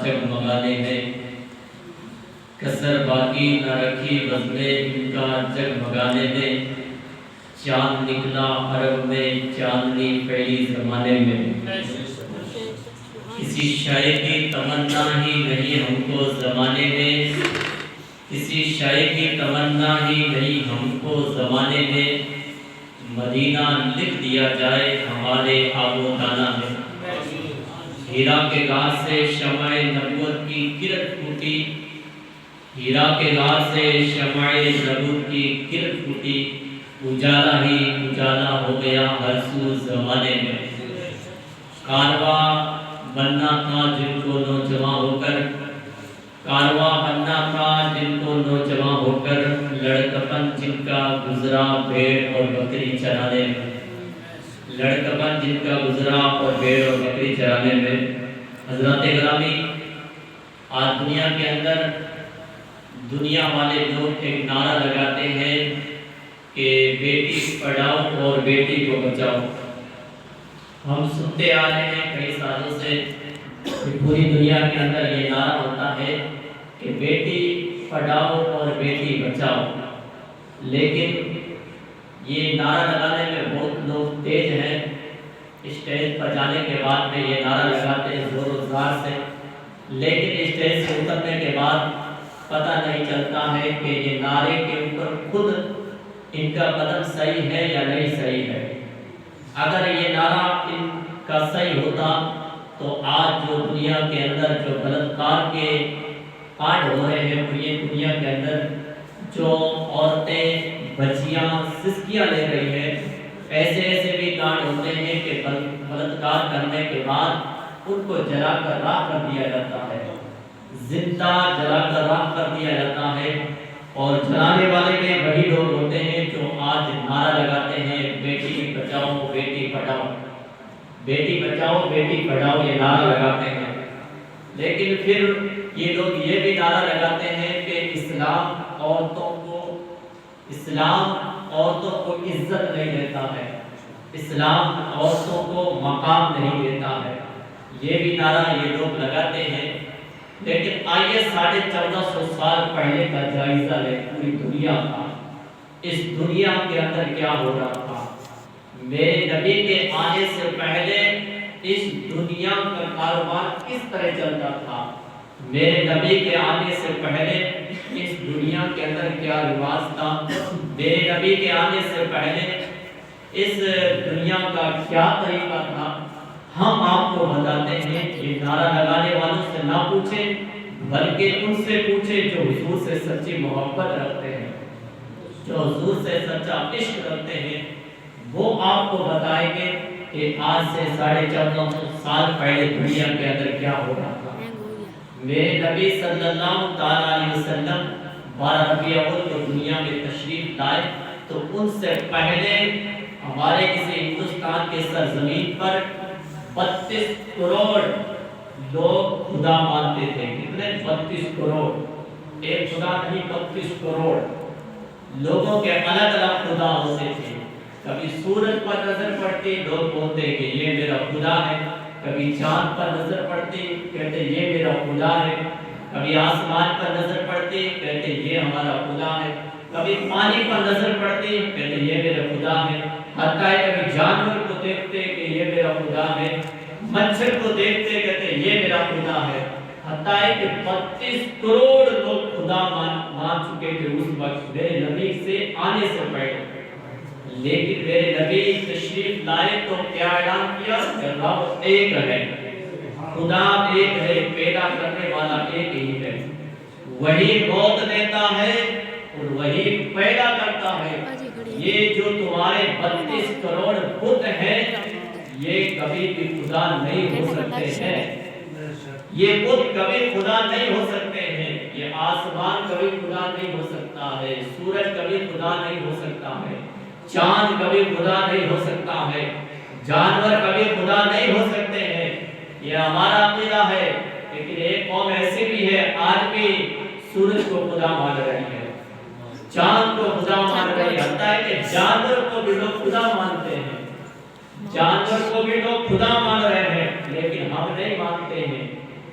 جگمگانے میں، کسر باقی نہ رکھی وزن ان کا جگمگانے میں، چاند نکلا عرب میں، چاندنی پھیلی زمانے میں، کسی شاعر کی تمنا ہی نہیں ہم کو زمانے میں، کسی شاعر کی تمنا ہی نہیں ہم کو زمانے میں، مدینہ لکھ دیا جائے ہمارے آب و دانہ میں، ہیرا کے غار سے شمع نبوت کی کرن پھوٹی، ہیرا کے غار سے شمع نبوت کی کرن پھوٹی، اجالا ہی اجالا ہو گیا ہر سو زمانے میں، کارواں بننا تھا جن کو نوجواں ہو کر، کارواں بننا تھا جن کو نوجواں ہو کر، لڑکپن جن کا گزرا بھیڑ اور بکری چرانے میں، لڑکپن جن کا گزرا اور بھیڑ اور بکری چرانے میں۔ حضرات گرامی، آج دنیا کے اندر دنیا والے لوگ ایک نعرہ لگاتے ہیں کہ بیٹی پڑھاؤ اور بیٹی کو بچاؤ۔ ہم سنتے آ رہے ہیں کئی سالوں سے کہ پوری دنیا کے اندر یہ نعرہ ہوتا ہے کہ بیٹی پڑھاؤ اور بیٹی بچاؤ، لیکن یہ نعرہ لگانے میں بہت لوگ تیز ہیں، اسٹیج پر جانے کے بعد میں یہ نعرہ لگاتے ہیں زور و زار سے، لیکن اسٹیج سے اترنے کے بعد پتہ نہیں چلتا ہے کہ یہ نعرے کے اوپر خود ان کا قدم صحیح ہے یا نہیں صحیح ہے۔ اگر یہ نعرہ ان کا صحیح ہوتا تو آج جو دنیا کے اندر جو بلاత్కాر کے کانڈ ہو رہے ہیں، پوری دنیا کے اندر جو عورتیں بچیاں سسکیاں لے رہی ہیں، ایسے بھی کانڈ ہوتے ہیں کہ بلاత్కాر کرنے کے بعد ان کو جلا کر راکھ کر دیا جاتا ہے، زندہ جلا کر راکھ کر دیا جاتا ہے، اور جلانے والے میں وہی لوگ ہوتے ہیں جو آج نعرہ لگاتے ہیں بیٹی بچاؤ بیٹی پڑھاؤ، بیٹی بچاؤ بیٹی پڑھاؤ، یہ نعرہ لگاتے ہیں۔ لیکن پھر یہ لوگ یہ بھی نعرہ لگاتے ہیں کہ اسلام عورتوں کو عزت نہیں دیتا ہے، اسلام عورتوں کو مقام نہیں دیتا ہے، یہ بھی نعرہ یہ لوگ لگاتے ہیں۔ لیکن آئیے 1450 سال پہلے کا جائزہ لیں پوری دنیا کا، اس دنیا کے اندر کیا ہو رہا تھا۔ میرے نبی کے آنے سے پہلے اس دنیا کا کاروبار کس طرح چلتا تھا، میرے نبی کے آنے سے پہلے اس دنیا کے اندر کیا رواج تھا، میرے نبی کے آنے سے پہلے اس دنیا کا کیا طریقہ تھا، ہم آپ کو بتاتے ہیں۔ یہ نعرہ لگانے والوں سے نہ پوچھیں بلکہ ان سے پوچھیں جو حضور سے سچی محبت رکھتے ہیں، جو حضور سے سچا عشق رکھتے ہیں، وہ آپ کو بتائیں گے کہ آج سے 1450 سال پہلے دنیا کے اندر کیا ہو رہا تھا۔ میرے نبی صلی اللہ علیہ وسلم 12 ربیع الاول کو دنیا میں تشریف لائے تو ان سے پہلے ہمارے کسی ہندوستان کے سرزمین پر 32 کروڑ لوگ خدا مانتے تھے۔ کتنے؟ 32 کروڑ، ایک خدا نہیں 32 کروڑ لوگوں کے الگ الگ خدا ہوتے تھے۔ کبھی سورج پر نظر پڑتی لوگ بولتے کہ یہ میرا خدا ہے، کبھی چاند پر نظر پڑتی کہتے یہ میرا خدا ہے، کبھی آسمان پر نظر پڑتی کہتے یہ ہمارا خدا ہے، کبھی پانی پر نظر پڑتی کہتے یہ میرا خدا ہے، حتیٰ کبھی جانور کو دیکھتے کہ یہ میرا خدا ہے، مچھر کو دیکھتے کہتے یہ میرا خدا ہے، حتیٰ کہ 32 کروڑ لوگ خدا مان چکے تھے اس وقت میرے نبی سے آنے سے پہلے۔ لیکن میرے نبی تشریف لائے تو کیا اعلان کیا کہ رب ایک ہے، خدا ایک ہے، پیدا کرنے والا ایک ہی ہے، وہی موت دیتا ہے اور وہی پیدا کرتا ہے۔ یہ جو تمہارے 32 کروڑ بت ہیں یہ کبھی بھی خدا نہیں ہو سکتے ہیں، یہ بت کبھی خدا نہیں ہو سکتے ہیں، یہ آسمان کبھی خدا نہیں ہو سکتا ہے، سورج کبھی خدا نہیں ہو سکتا ہے، چاند کبھی خدا نہیں ہو سکتا ہے، جانور کبھی خدا نہیں ہو سکتے ہیں، یہ ہمارا عقیدہ ہے۔ لیکن ایک قوم ایسی بھی ہے آج بھی سورج کو خدا مان رہی ہے، چاند کو خدا مان رہی ہے، حتیٰ کہ جانور کو بھی لوگ خدا مانتے ہیں، جانور کو بھی لوگ خدا مان رہے ہیں، لیکن ہم نہیں مانتے ہیں۔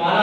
12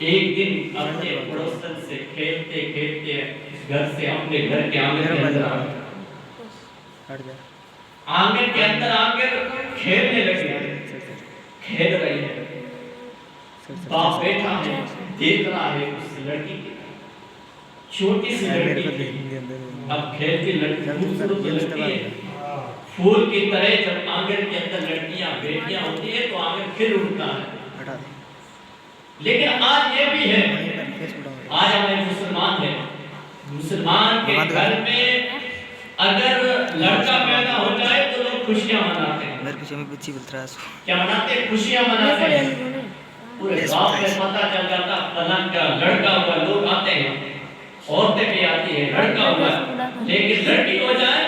ایک دن اپنے پڑوسن سے کھیلتے کھیلتے گھر سے اپنے گھر کے آنگن کے اندر آنگن کے اندر آ کر کھیلنے لگے. کھیل رہی ہے, باپ بیٹھا ہے, دیکھ رہا ہے اس لڑکی کی, چھوٹی سی لڑکی تھی. اب کھیلتی لڑکی خوبصورت لڑکی ہے, پھول کی طرح. جب آنگن کے اندر لڑکیاں بیٹیاں ہوتی ہیں تو آنگن کھل اٹھتا ہے. لیکن آج یہ بھی ہے, آج ہمیں مسلمان ہیں, مسلمان کے گھر میں اگر لڑکا پیدا ہو جائے تو لوگ خوشیاں مناتے ہیں. کیا مناتے ہیں؟ خوشیاں مناتے ہیں. پورے گاؤں میں پتہ چل جاتا فلاں کا لڑکا ہوا. لوگ آتے ہیں, عورتیں بھی آتی ہیں, لڑکا ہوا. لیکن لڑکی ہو جائے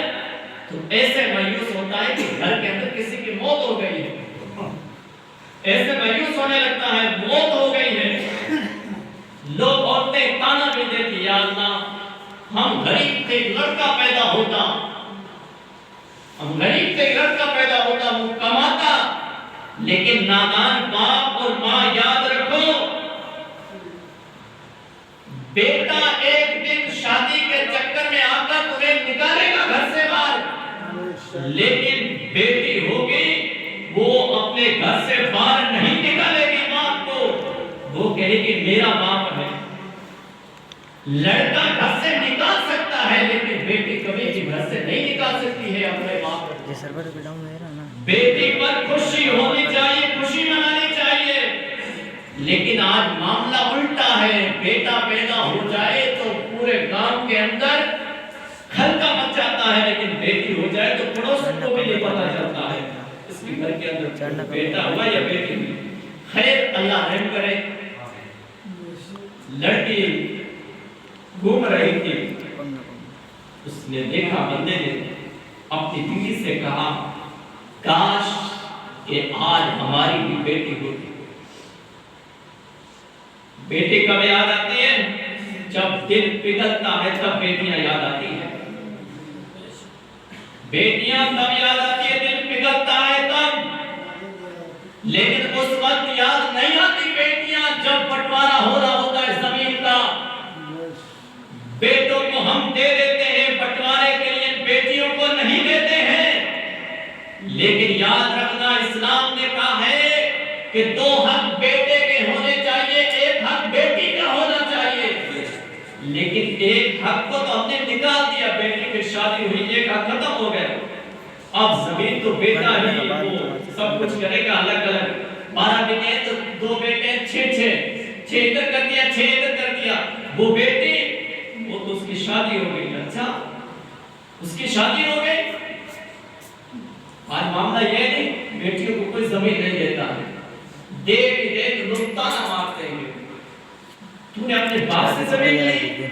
تو ایسے مایوس ہوتا ہے کہ گھر کے اندر کسی کی موت ہو گئی ہے. ایسے مایوس ہونے لگتا ہے, موت ہو گئی ہے. لوگ عورتیں تانا بھی دیتی, یا اللہ ہم غریب تھے, لڑکا پیدا ہوتا, ہم غریب تھے, لڑکا پیدا ہوتا, وہ کماتا. لیکن نادان باپ اور ماں یاد رکھو, بیٹا ایک دن شادی کے چکر میں آ کر تمہیں نکالے گا گھر سے باہر, لیکن بیٹی ہوگی وہ اپنے گھر سے باہر نہیں نکالے گی باپ کو. وہ کہے گی میرا باپ ہے. لڑکا گھر سے نکال سکتا ہے لیکن بیٹی کبھی بھی گھر سے نہیں نکال سکتی ہے اپنے باپ کو. بیٹی پر خوشی ہونی چاہیے, خوشی منانی چاہیے. لیکن آج معاملہ الٹا ہے, بیٹا پیدا ہو جائے تو پورے گاؤں کے اندر کھلکا مچ جاتا ہے, لیکن بیٹی ہو جائے تو پڑوس کو بھی نہیں پتا چلتا ہے اس کے گھر کے اندر بیٹا ہوا یا بیٹی ہوئی. خیر اللہ رحم کرے. لڑکی گھوم رہی تھی, اس نے دیکھا, بندے نے اپنی بیوی سے کہا کاش کہ آج ہماری بھی بیٹی ہوتی. بیٹی کب یاد آتی ہے؟ جب دل پگھلتا ہے تب بیٹیاں یاد آتی ہیں. بیٹیاں تب یاد آتی ہے دل پگھلتا ہے تب. لیکن اس وقت یاد نہیں آتی بیٹیاں جب بٹوارا ہو رہا ہوتا ہے زمین کا. بیٹوں کو ہم دے دیتے ہیں بٹوارے کے لیے, بیٹیوں کو نہیں دیتے ہیں. لیکن یاد رکھنا اسلام نے کہا ہے کہ 2 حق بیٹے کے ہونے چاہیے, 1 حق بیٹی کا ہونا چاہیے. لیکن 1 حق کو تو ہم نے نکال دیا, بیٹی کی شادی ہوئی, 1 حق ختم ہو گیا. اب زمین تو بیٹا ہی وہ سب کچھ کرے گا. الگ الگ 12 بیٹے ہیں تو 2 بیٹے 6 ادھر کر دیا, 6 ادھر کر دیا. وہ بیٹی وہ تو اس کی شادی ہو گئی. اچھا اس کی شادی ہو گئی. آج معاملہ یہ نہیں, بیٹیوں کو کوئی زمین نہیں دیتا ہے. دے بھی دے تو لوگ تانا مارتے ہیں, تو نے اپنے باپ سے زمین لی.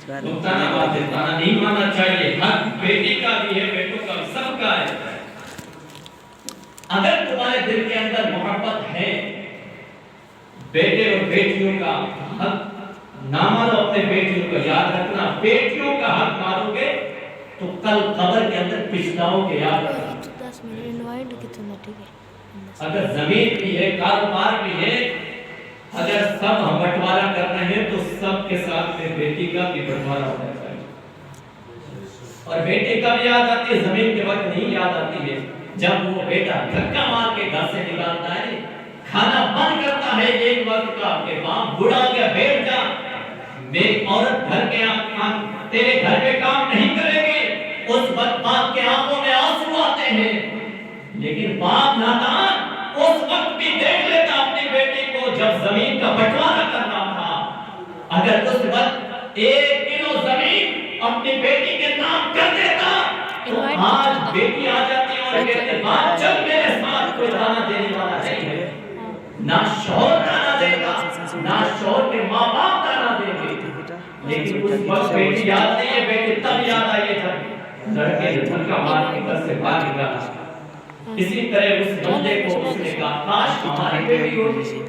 لوگ تانا مارتے, تانا نہیں ماننا چاہیے. حق بیٹی کا بھی ہے, بیٹوں کا بھی, سب کا ہے. اگر تمہارے دل کے اندر محبت ہے, بیٹے اور بیٹیوں کا حق نہ مانو. اپنے بیٹیوں کو یاد رکھنا, بیٹیوں کا حق مانو گے تو کل قبر کے اندر پچھتاؤ گے. یاد رکھنا, اگر زمین بھی ہے, کاروبار بھی ہے, اگر سب ہم بٹوارا کر رہے ہیں تو سب کے ساتھ میں بیٹی کا بھی بٹوارا ہونا چاہیے. اور بیٹی کب یاد آتی ہے؟ زمین کے وقت نہیں یاد آتی ہے. جب وہ بیٹا دھکا مار کے گھر سے نکالتا ہے, کھانا بند کرتا ہے ایک وقت کا کہ باپ بوڑھا ہو گیا, بیٹھ جا, میری عورت گھر کے تیرے گھر میں کام نہیں کرے گی. اس وقت باپ کے آنکھوں میں آنسو آتے ہیں. لیکن باپ نادان اس وقت بھی دیکھ لیتا اپنی بیٹی کو جب زمین کا بٹوارا کرنا تھا. اگر اس وقت 1 کلو زمین اپنی بیٹی کے نام کر دیتا تو آج بیٹی آ جاتی اور کہتے باپ چل میرے ساتھ, کوئی دانا دینے والا نہیں ہے. نہ شوہر دانا دے گا, نہ شوہر کے ماں باپ دانا دیں گے. لیکن اس وقت بیٹی یاد نہیں ہے. بیٹی تب یاد آئی ہے جب لڑکے نے دھکا مار کے گھر سے باہر نکالا. اسی طرح اس بندے کو اس نے کہا کاش ہماری بیٹی ہوتی,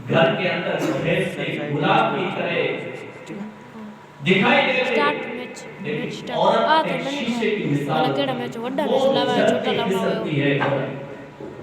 گھر کے اندر سفید سے گلاب کی طرح دکھائی دے رہی. لیکن عورت ایک شیشے کی مثال ہوتی ہے, وہ جلتی ہے.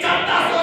1400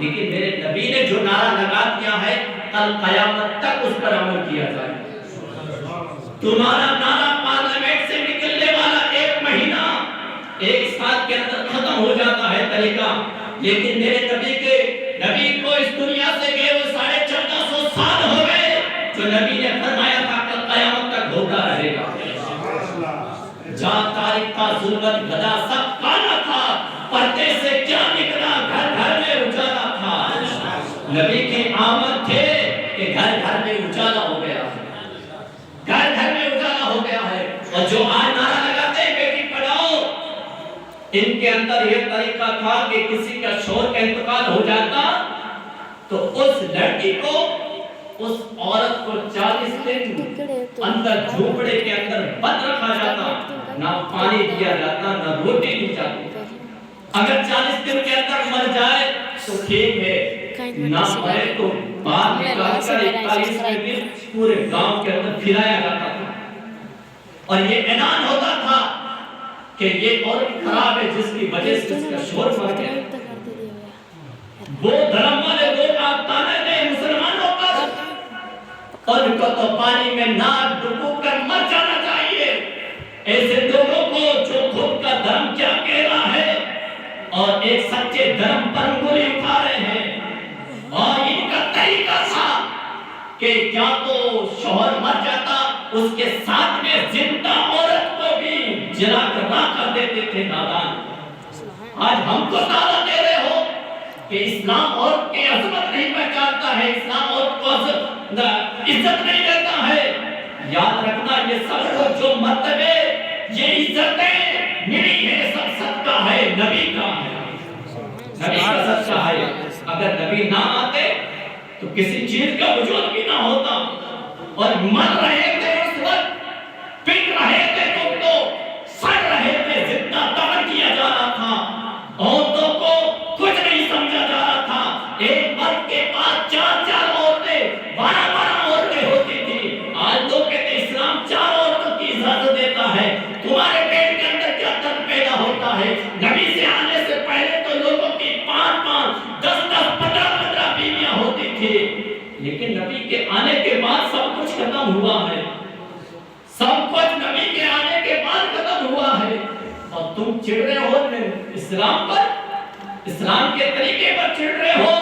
لیکن میرے نبی نے جو نعرہ لگا دیا ہے کل قیامت تک اس پر عمل کیا جائے. تمہارا نعرہ پارلیمنٹ سے نکلنے والا 1 مہینہ 1 سال کے اندر ختم ہو جاتا ہے طریقہ، لیکن میرے نبی کو اس دنیا سے گئے وہ 1450 سال ہو گئے. جو نبی نے فرمایا تھا کل قیامت تک ہوتا رہے گا. جہاں تاریخ کا ظلمت گدا سب کالا تھا، پردے سے کیا نکلا، گھر گھر میں اجالا تھا. نبی کی آمد تھے کہ گھر گھر میں اجالا ہو گیا ہے، گھر گھر میں اجالا ہو گیا ہے. اور جو آج نعرہ لگاتے ہیں بیٹی پڑھاؤ، ان کے اندر یہ طریقہ تھا کہ کسی کا شوہر کا انتقال ہو جاتا تو اس لڑکی کو، اس عورت کو 40 دن اندر جھوپڑے کے اندر بند رکھا جاتا، نہ پانی دیا جاتا نہ روٹی دی جاتی. اگر 40 دن کے اندر مر جائے تو ٹھیک ہے، نہ مرے تو بعد میں 41 دن پورے گاؤں کے اندر پھرایا جاتا تھا. اور یہ اعلان ہوتا تھا کہ یہ عورت خراب ہے جس کی وجہ سے اس کا شوہر مر گیا. وہ دھرم والے لوگ آپ تانے دیں مسلمانوں پر، اور ان کو تو پانی میں نہ ڈبو کر مر جانا چاہیے. ایسے لوگوں کو جو خود کا دھرم کیا کہہ رہا ہے اور ایک سچے دھرم پر انگلی اٹھا رہے ہیں. اور ان کا طریقہ تھا کہ کیا تو شوہر مر جاتا اس کے ساتھ میں زندہ عورت کو بھی جلا کر راکھ کر دیتے تھے. نادان آج ہم کو دعویٰ دے رہے ہو کہ اسلام عورت کی عظمت نہیں پہچانتا ہے، اسلام عورت کو عزت نہیں دیتا ہے. یاد رکھنا یہ سب کچھ جو مرتبے یہ عزتیں ملی ہے سب صدقہ ہے نبی کا ہے، نبی کا صدقہ ہے. اگر نبی نہ آتے تو کسی چیز کا وجود بھی نہ ہوتا. اور مر رہے تھے اس وقت، پٹ رہے تھے تم تو، سڑ رہے تھے، زندہ دفن کیا جا رہا تھا. عورتوں کو کچھ نہیں سمجھا جا رہا تھا. ایک مرد کے پاس 4 عورتیں، 12 عورتیں ہوتی تھی. آج لوگ کہتے ہیں اسلام 4 عورتوں کی اجازت دیتا ہے. تمہارے پیٹ کے اندر کیا درد پیدا ہوتا ہے؟ نبی سے آنے سے پہلے تو لوگوں کی 5 10 15 بیویاں ہوتی تھی، لیکن نبی کے آنے کے بعد سب کچھ ختم ہوا ہے. سب کچھ نبی کے آنے کے بعد ختم ہوا ہے. اور تم چڑھ رہے ہو اسلام پر، اسلام کے طریقے پر چڑھ رہے ہو.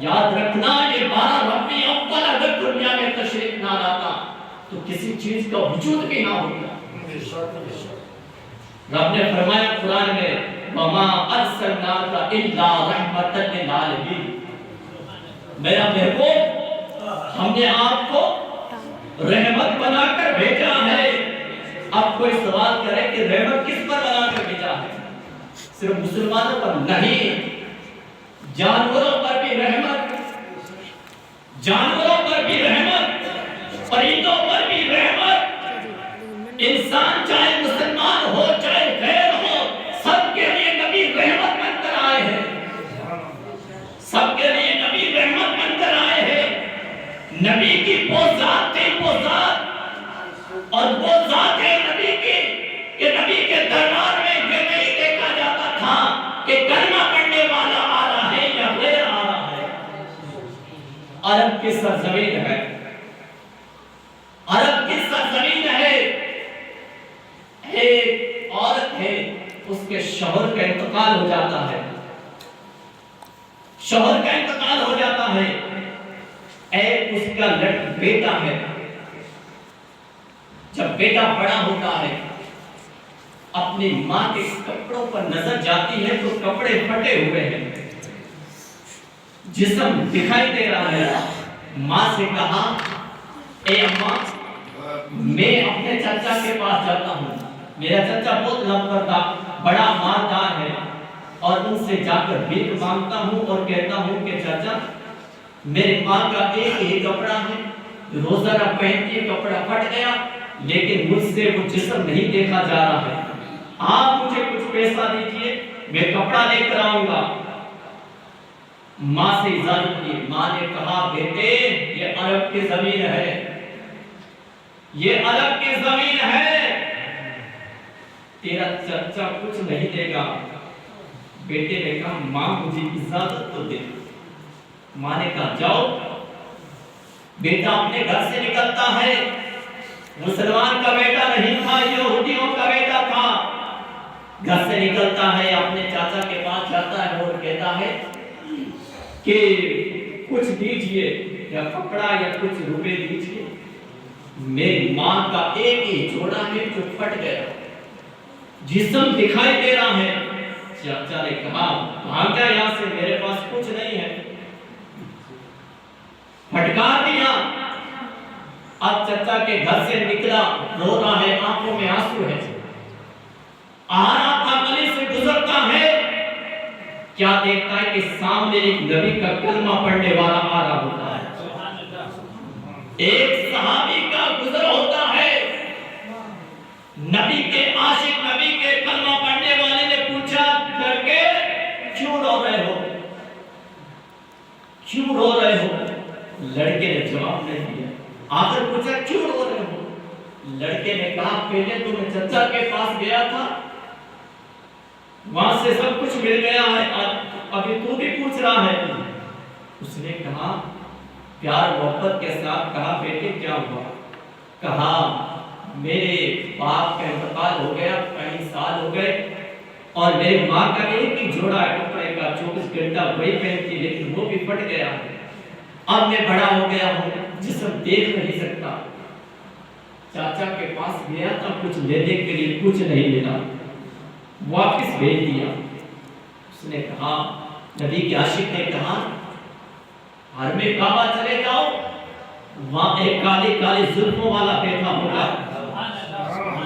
یاد رکھنا یہ 12 ربیع اول اگر دنیا میں تشریف نہ لاتا تو کسی چیز کا وجود بھی نہ ہوتا. رب نے فرمایا قرآن میں وما ارسلناک الا رحمۃ للعالمین. میرا محبوب ہم نے آپ کو رحمت بنا کر بھیجا ہے. اب کوئی سوال کرے کہ رحمت کس پر بنا کر بھیجا ہے؟ صرف مسلمانوں پر نہیں، جانوروں پر بھی رحمت، جانوروں پر بھی رحمت، پرندوں پر بھی رحمت. انسان چاہے مسلمان ہو چاہے غیر ہو، سب کے لیے نبی رحمت بن کر آئے ہیں. سب کے لیے نبی رحمت بن کر آئے ہیں. نبی کی وہ ذات تھی، وہ ذات، اور وہ ذات ہے نبی کی کہ نبی کے دربار میں یہ نہیں دیکھا جاتا تھا کہ کلمہ پڑھنے والا آ رہا ہے یا غیر آ رہا ہے. عرب کی سرزمین ہے، عرب کی سرزمین ہے. ایک عورت ہے، اس کے شوہر کا انتقال ہو جاتا ہے، شوہر کا انتقال ہو جاتا ہے. ایک اس کا بیٹا ہے. جب بیٹا بڑا ہوتا ہے اپنی ماں کے کپڑوں پر نظر جاتی ہے تو کپڑے پھٹے ہوئے ہیں، جسم دکھائی دے رہا ہے. ماں سے کہا اے اماں میں اپنے چچا کے پاس جاتا ہوں، میرا چچا بہت لمبردار بڑا مالدار ہے، اور ان سے جا کر بھیک مانگتا ہوں اور کہتا ہوں کہ چچا میری ماں کا ایک ہی کپڑا ہے، روزانہ پہنتی کپڑا پھٹ گیا لیکن مجھ سے وہ جسم نہیں دیکھا جا رہا ہے، آپ مجھے کچھ پیسہ دیجئے میں کپڑا لے کر آؤں گا. ماں سے اجازت دی. ماں نے کہا بیٹے یہ عرب کی زمین ہے، یہ عرب کی زمین ہے، تیرا چچا کچھ نہیں دے گا. بیٹے نے کہا ماں مجھے اجازت تو دے. ماں نے کہا جاؤ. بیٹا اپنے گھر سے نکلتا ہے، مسلمان کا بیٹا نہیں تھا، یہودیوں کا بیٹا تھا. گھر سے نکلتا ہے، اپنے چاچا کے پاس جاتا ہے اور کہتا ہے کہ کچھ دیجئے، یا کپڑا یا کچھ روپے دیجئے. میری ماں کا ایک ہی جوڑا ہے جو پھٹ گیا، جسم دکھائی دے رہا ہے. چاچا نے کہا بھاگ جا یہاں سے، میرے پاس کچھ نہیں ہے. پھٹکا دیا. اب چچا کے گھر سے نکلا، رو رہا ہے، آنکھوں میں آنسو ہے. آ رہا تھا، گلی سے گزرتا ہے، کیا دیکھتا ہے کہ سامنے ایک نبی کا کلمہ پڑھنے والا آ رہا ہوتا ہے. ایک صحابی کا گزر ہوتا ہے. نبی کے عاشق، نبی کے کلمہ پڑھنے والے نے پوچھا لڑکے کیوں رو رہے ہو، کیوں رو رہے ہو؟ لڑکے نے جواب نہیں دیا. آخر پوچھا کیوں رو رہے ہو؟ لڑکے نے کہا پہلے تو میں چچا کے پاس گیا تھا، وہاں سے سب کچھ مل گیا ہے، ابھی تو بھی پوچھ رہا ہے. اس نے کہا پیار محبت کے ساتھ کہا بیٹے کیا ہوا؟ کہا میرے باپ کا انتقال ہو گیا، کئی سال ہو گئے، اور میری ماں کا ایک ہی جوڑا ہے کپڑے کا، 24 گھنٹہ وہی پہنتی، لیکن وہ بھی پھٹ گیا ہے. اب میں بڑا ہو گیا ہوں، جسم دیکھ نہیں سکتا. چاچا کے پاس گیا تھا کچھ لینے کے لیے، کچھ نہیں ملا، واپس بھیج دیا. اس نے کہا، نبی کے عاشق نے کہا حرم کعبہ چلے جاؤ، وہاں ایک کالی کالی زلفوں والا بیٹھا ہوگا،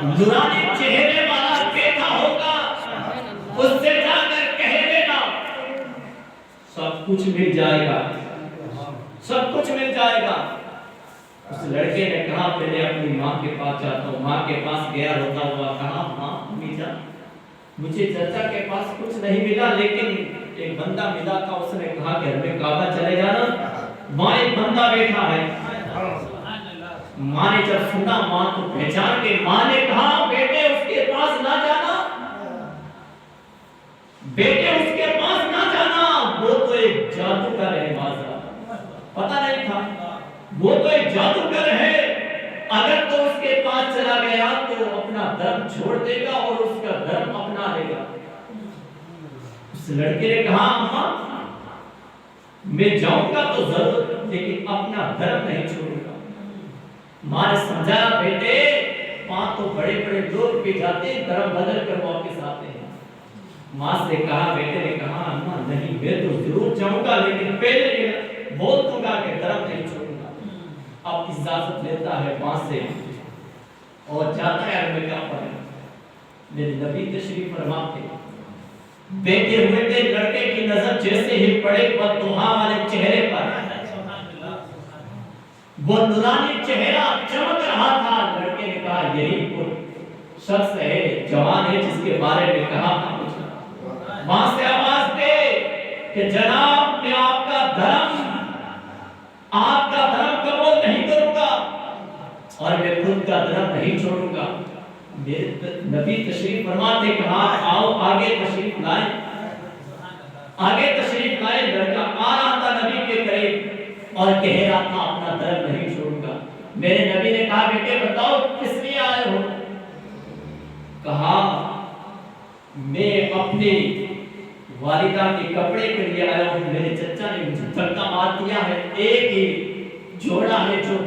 نورانی چہرے والا بیٹھا ہوگا، اس سے جا کر کہہ دینا سب کچھ مل جائے گا، سب کچھ مل جائے گا. اس لڑکے نے کہا پہلے اپنی ماں کے پاس جاتا ہوں. ماں کے پاس گیا روتا ہوا، کہا ماں امی جان مجھے چچا کے پاس کچھ نہیں ملا، لیکن ایک بندہ ملا تھا، اس نے کہا کہ ہمیں کعبہ چلے جانا، وہاں ایک بندہ بیٹھا ہے. ماں نے جب سنا، ماں تو پہچان گئی. ماں نے کہا بیٹے اس کے پاس نہ جانا، بیٹے اس کے پاس نہ جانا، وہ تو ایک جادوگر ہے. پتہ نہیں تھا وہ تو ایک جادوگر ہے، اگر تو اس کے پاس چلا گیا تو اپنا دھرم چھوڑ دے گا اور اس کا دھرم اپنا لے گا. اس لڑکے نے کہا اماں میں جاؤں گا تو ضرور، لیکن اپنا دھرم نہیں چھوڑوں گا. ماں نے سمجھایا بیٹے وہاں تو بڑے بڑے لوگ بھی جاتے ہیں، دھرم بدل کر واپس آتے ہیں. ماں سے کہا، بیٹے نے کہا اماں نہیں میں تو ضرور جاؤں گا، لیکن پہلے بول دوں گا کہ دھرم نہیں چھوڑوں گا. اب اجازت لیتا ہے ماں سے اور جاتا ہے حرم کعبہ. میرے نبی تشریف فرما تھے، بیٹھے ہوئے تھے، لڑکے کی نظر جیسے ہی پڑے بددعا والے چہرے پر، وہ نورانی چہرہ چمک رہا تھا. لڑکے نے کہا یہی وہ شخص ہے، جوان ہے جس کے بارے میں کہا تھا. ماں سے آواز دے کہ جناب میں آپ کا دھرم قبول نہیں کروں گا اور میں خود کا دھرم نہیں چھوڑوں گا. میرے نبی تشریف فرما تھے، کہا آؤ آگے تشریف لائیں، آگے تشریف لائیں. لڑکا آ رہا تھا نبی کے قریب اور کہہ رہا تھا اپنا دھرم نہیں چھوڑوں گا. میرے نبی نے کہا بیٹے بتاؤ کس لیے آئے ہو؟ کہا میں اپنی والدہ کے کپڑے کے لیے آیا ہوں، میرے چچا نے مجھے دھکا مار دیا ہے، ایک ہی جوڑا ہے جو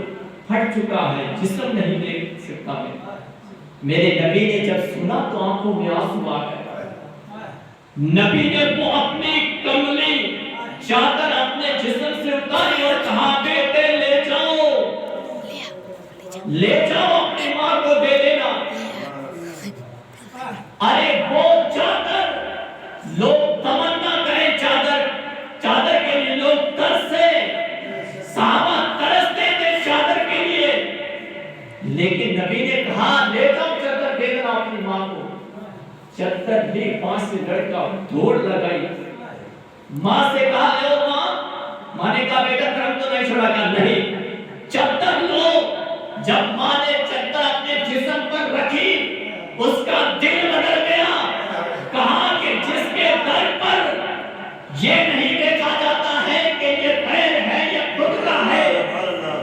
پھٹ چکا ہے، جسم نہیں دیکھ سکتا میں. میرے نبی نے جب سنا تو آنکھوں میں آنسو آ گئے. نبی نے وہ اپنی کملی چادر اپنے جسم سے اتاری اور کہا بیٹے لے جاؤ، لے جاؤ اپنی ماں کو دے دینا. ارے وہ چادر لوگ تمنا کریں، چادر کے لیے لوگ ترسے، صحابہ ترستے تھے چادر کے لیے، لیکن نبی نے کہا لے جاؤ چادر دے دینا اپنی ماں کو. چادر لی، پاس سے لڑکا دوڑ لگائی. ماں سے کہا لو ماں. ماں نے کہا بیٹا دھرم تو نہیں چھوڑا. کہا نہیں، چادر لو. جب ماں نے چادر اپنے جسم پر رکھی اس کا دل بدل گیا. کہا کہ جس کے در پر یہ نہیں دیکھا جاتا ہے کہ یہ خیر ہے یا خطرہ ہے۔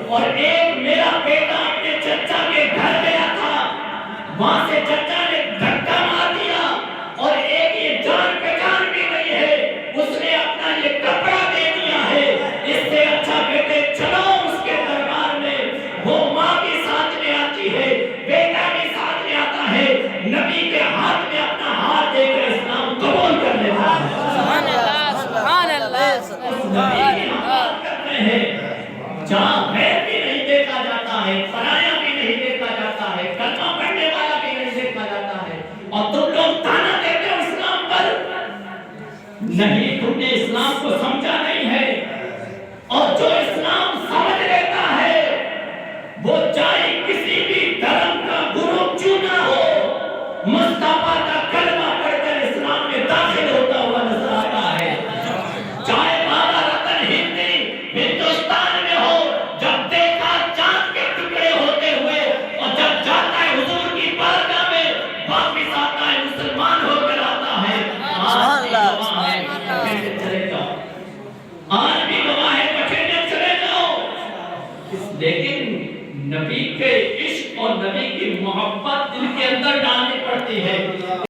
اور ایک میرا بیٹا اپنے چچا کے گھر گیا تھا، وہاں سے چچا نے دھکا مار دیا، اور ایک یہ جان پہچان بھی نہیں ہے، اس نے اپنا یہ کپڑا دے دیا ہے۔ اس سے اچھا بیٹے چلو اس کے دربار میں، وہ ماں بھی ساتھ میں آتی ہے، بیٹا بھی ساتھ میں آتا ہے، نبی کے ہاتھ میں اپنا ہاتھ دے کر اسلام قبول کر لیتا ہے۔ سبحان اللہ سبحان اللہ سبحان اللہ۔ جہاں غیر بھی نہیں دیکھا جاتا ہے، پرایا بھی نہیں دیکھا جاتا ہے، کلمہ پڑھنے والا بھی نہیں دیکھا جاتا ہے، اور تم لوگ تانا دیتے ہو اسلام پر۔ نہیں، تم نے اسلام کو سمجھا نہیں ہے، اور جو اسلام سمجھ لیتا ہے وہ چاہے کسی بھی دھرم کا گروہ کیوں نہ ہو، مصطفیٰ کا کلمہ پڑھ کر اسلام میں داخل ہوتا ہوا نظر آتا ہے۔ چاہے بابا رتن ہندی ہندوستان میں ہو، جب دیکھا چاند کے ٹکڑے ہوتے ہوئے، اور جب جاتا ہے حضور کی بارگاہ میں، واپس آتا ہے مسلمان ہو کر آتا ہے۔ آج بھی گواہ ہے، بٹھے چلے جاؤ، آج بھی گواہ ہے، بٹھے چلے جاؤ۔ لیکن نبی کے عشق اور نبی کی محبت دل کے اندر ڈالنی پڑتی ہے۔